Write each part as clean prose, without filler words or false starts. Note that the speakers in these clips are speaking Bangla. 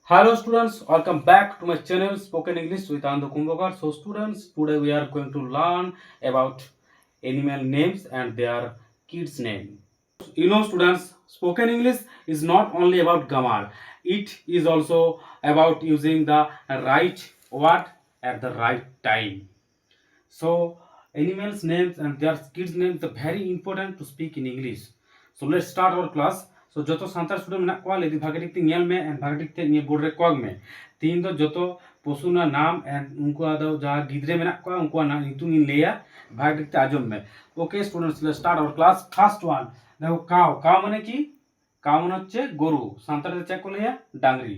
Hello students, welcome back to my channel Spoken English with Ando Kumbhakar. So students, today we are going to learn about animal names and their kids name. You know students, Spoken English is not only about grammar. It is also about using the right word at the right time. So animals names and their kids names are very important to speak in English. So let's start our class. So joto santar student menak kwa ledi bhagetik te ngel me and bhagetik te nge board re kog me tin do joto posu na naam and unko ado ja gidre menak kwa unko na nyutum in leya bhagetik te ajom me. Okay students, let's start our class. First one, দেখো কাউ কাউ মানে কি? কাউ মানে হচ্ছে গরু, সান্তারে চেক করলে ডাংরি।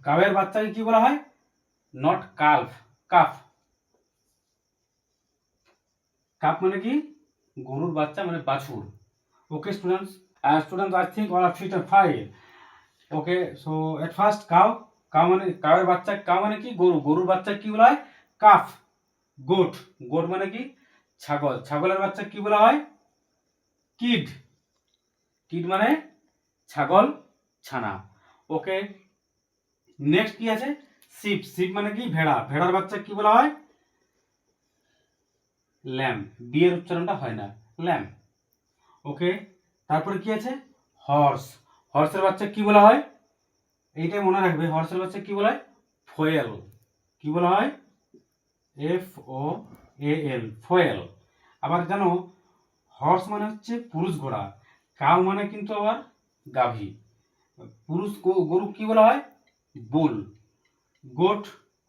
কাউয়ের বাচ্চাকে কি বলা হয়? Not কালফ, calf. কাপ মানে কি? গরুর বাচ্চা মানে বাছুর। Okay students, students, I think all of you are fine. Okay, so at first cow, cow মানে কাউয়ের বাচ্চা, কাউ মানে কি? গরু, গরুর বাচ্চা কি বলা হয়? কাফ। গোট, গোট মানে কি? ছাগল, ছাগলের বাচ্চা কি বলা হয়? কিড, কিড মানে ছাগল ছানা। ওকে, নেক্সট কি আছে? শিপ, শিপ মানে কি? ভেড়া, ভেড়ার বাচ্চা কি বলা হয়? ল্যাম্ব, বিয়ের উচ্চারণটা হয় না, ল্যাম্ব। ওকে, তারপরে কি আছে? হর্স, হর্সের বাচ্চা কি বলা হয়? এইটাই মনে রাখবে, হর্সের বাচ্চা কি বলা হয়? ফোয়েল। কি বলা হয়? FOAL, foil. আবার জানো, হর্স মানে হচ্ছে পুরুষ ঘোড়া, কাউ মানে কিন্তু আবার গাভী। পুরুষ গরু কি বলা হয়? বুল। গোট,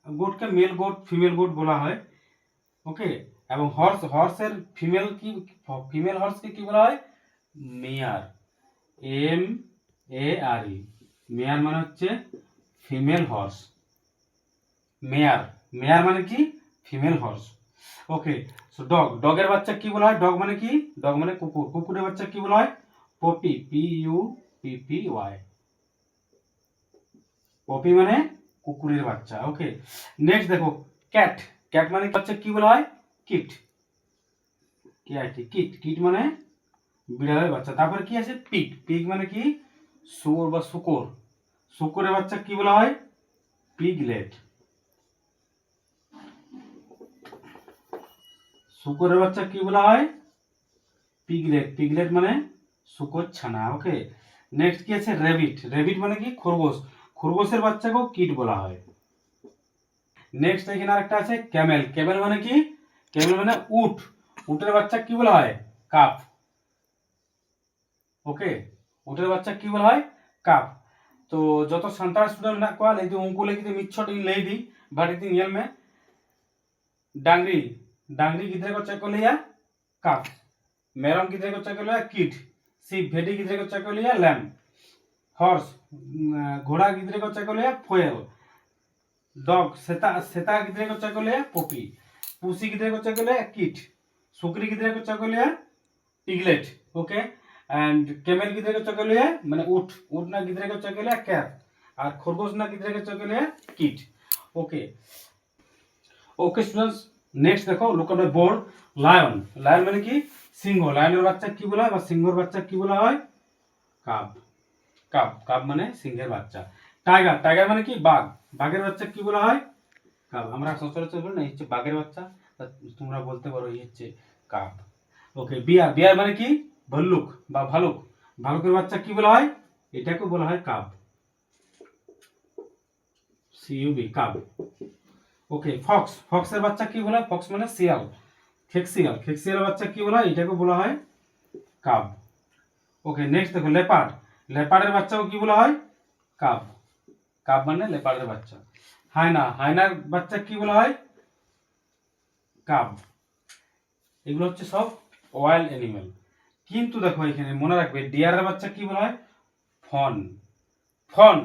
গোটকে মেল গোট, ফিমেল গোট বলা হয়। ওকে, এবং হর্স, হর্সের ফিমেল কি, ফিমেল হর্সকে কি বলা হয়? মেয়ার, MARE, মেয়ার মানে হচ্ছে ফিমেল হর্স। মেয়ার, মেয়ার মানে কি? Female horse. Okay, so dog, ডগের বাচ্চা কি বলা হয়? ডগ মানে কি? ডগ মানে কুকুর, কুকুরের বাচ্চা কি বলা হয়? পপি, PUPPY, পপি মানে কুকুরের বাচ্চা। ওকে, নেক্সট দেখো ক্যাট, ক্যাট মানে বাচ্চা কি বলা হয়? কিট, কিট, কিট মানে বিড়ালের বাচ্চা। তারপরে কি আছে? পিগ, পিগ মানে কি? শুয়োর বা শূকর, শূকরের বাচ্চা কি বলা হয়? পিগলেট, শূকরের বাচ্চা কি বলা হয়? পিগলেট, পিগলেট মানে শূকর ছানা। ওকে, নেক্সট কি আছে? রেবিট, রেবিট মানে কি? খরগোশ, খরগোশের বাচ্চাকেও কিট বলা হয়। নেক্সট এখানে আরেকটা আছে ক্যামেল, ক্যামেল মানে কি? ক্যামেল মানে উট, উটের বাচ্চা কি বলা হয়? কাপ। ओके, उठे बच्चा की बोला है? काप। तो जो तो संतान स्टूडेंट ना को लेदी उनको लेगी तो मिच्छोट इन ले दी बाड़ी तीन यल में डांगरी, डांगरी किधरे को चेक कर लिया? काप। मेरम किधरे को चेक कर लिया? किट। सीप, भेड़ी किधरे को चेक कर लिया? लैम। हॉर्स, घोड़ा किधरे को चेक कर लिया? फोयल। डॉग, सेता, सेता किधरे को चेक कर लिया? पोपी। पुसी किधरे को चेक कर लिया? किट। सुकरी किधरे को चेक कर लिया? पिगलेट। ओके, एंड कैमल किधरे को चेक लिया? माने ऊट, ऊट ना किधरे को चेक लिया? कैट। और खरगोश ना किधरे को चेक लिया? Kid. Okay, okay students, next देखो look at the board. Lion, lion মানে কি? সিংহ, লায়নের বাচ্চা কি বলা হয় বা সিংহের বাচ্চা কি বলা হয়? কাব, কাব, কাব মানে সিংহের বাচ্চা। টাইগার, টাইগার মানে কি? বাঘ, বাঘের বাচ্চা কি বলা হয়? কাব। আমরা সচরাচর বলি না এই হচ্ছে বাঘের বাচ্চা, তোমরা বলতে পারো এই হচ্ছে কাব। ওকে, বিয়ার, বিয়ার মানে কি? ভাল্লুক বা ভালুক, ভালুকের বাচ্চা কি বলা হয়? এটাকে বলা হয় কাব, CUB, কাব। ওকে, ফক্স, ফক্সের বাচ্চা কি বলা হয়? ফক্স মানে শিয়াল, খেকশিয়াল, খেকশিয়ালের বাচ্চা কি বলা হয়? এটাকে বলা হয় কাব। ওকে, নেক্সট দেখো লেপার্ড, লেপার্ডের বাচ্চাও কি বলা হয়? কাব, কাব মানে লেপার্ডের বাচ্চা। হায়না, হায়নার বাচ্চা কি বলা হয়? কাব। এগুলো হচ্ছে সব ওয়াইল্ড অ্যানিমেল। কিন্তু দেখো এখানে মনে রাখবে ডিয়ারের বাচ্চা কি বলা হয়? ফন, ফন,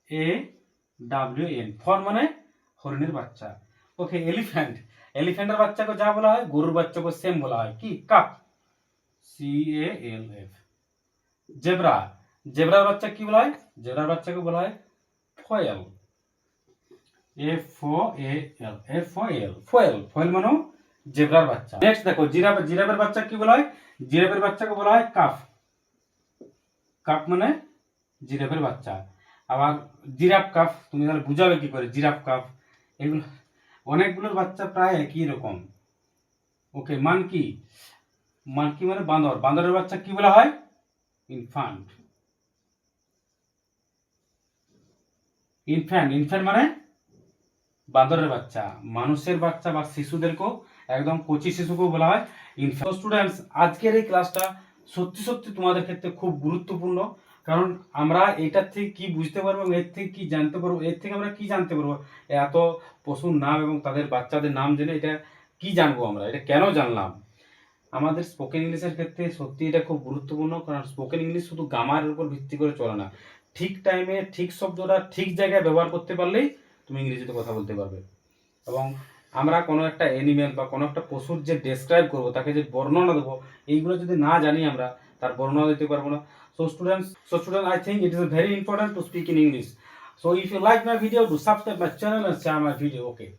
FAWN, ফন মানে হরিণের বাচ্চা। ওকে, এলিফ্যান্ট, এলিফ্যান্টের বাচ্চাকে যা বলা হয় গরুর বাচ্চাকে সেম বলা হয় কি? Cup, CALF। জেব্রা, জেব্রার বাচ্চা কি বলা হয়? জেব্রার বাচ্চাকে বলা হয় ফয়েল, FOAL, ফয়েল, ফয়েল মানে জেব্রার বাচ্চা। নেক্সট দেখো জিরাফ, জিরাফের বাচ্চা কি বলা হয়? জিরাফের বাচ্চাকে বলা হয় কাফ, কাফ মানে জিরাফের বাচ্চা। আবার জিরাফ কাফ, তুমি তাহলে বুঝাবে কি করে জিরাফ কাফ, এগুলো অনেকগুলোর বাচ্চা প্রায় একই রকম। ওকে, মানকি, মানকি মানে বাঁদর, বাঁদরের বাচ্চা কি বলা হয়? ইনফ্যান্ট। ইনফ্যান্ট, ইনফ্যান্ট মানে বাঁদরের বাচ্চা। মানুষের বাচ্চা বা শিশুদেরকেও, একদম কচি শিশুকেও বলা হয় ইনফ্যান্ট। স্টুডেন্টস, আজকের এই ক্লাসটা সত্যি সত্যি তোমাদের ক্ষেত্রে খুব গুরুত্বপূর্ণ, কারণ আমরা এটার থেকে কি বুঝতে পারবো, এর থেকে কি জানতে পারবো, এর থেকে আমরা কি জানতে পারবো, এত পশুর নাম এবং তাদের বাচ্চাদের নাম জেনে এটা কি জানবো, আমরা এটা কেন জানলাম। আমাদের স্পোকেন ইংলিশের ক্ষেত্রে সত্যি এটা খুব গুরুত্বপূর্ণ, কারণ স্পোকেন ইংলিশ শুধু গ্রামারের উপর ভিত্তি করে চলে না। ঠিক টাইমে ঠিক শব্দটা ঠিক জায়গায় ব্যবহার করতে পারলেই তুমি ইংরেজিতে কথা বলতে পারবে। এবং আমরা কোনো একটা অ্যানিমেল বা কোনো একটা পশুর যে ডেসক্রাইব করব, তাকে যে বর্ণনা দেবো, এইগুলো যদি না জানি আমরা, তার বর্ণনা দিতে পারবো না। So students, I think it is very important to speak in English. So if you like my video, do subscribe my channel and share my video. Okay.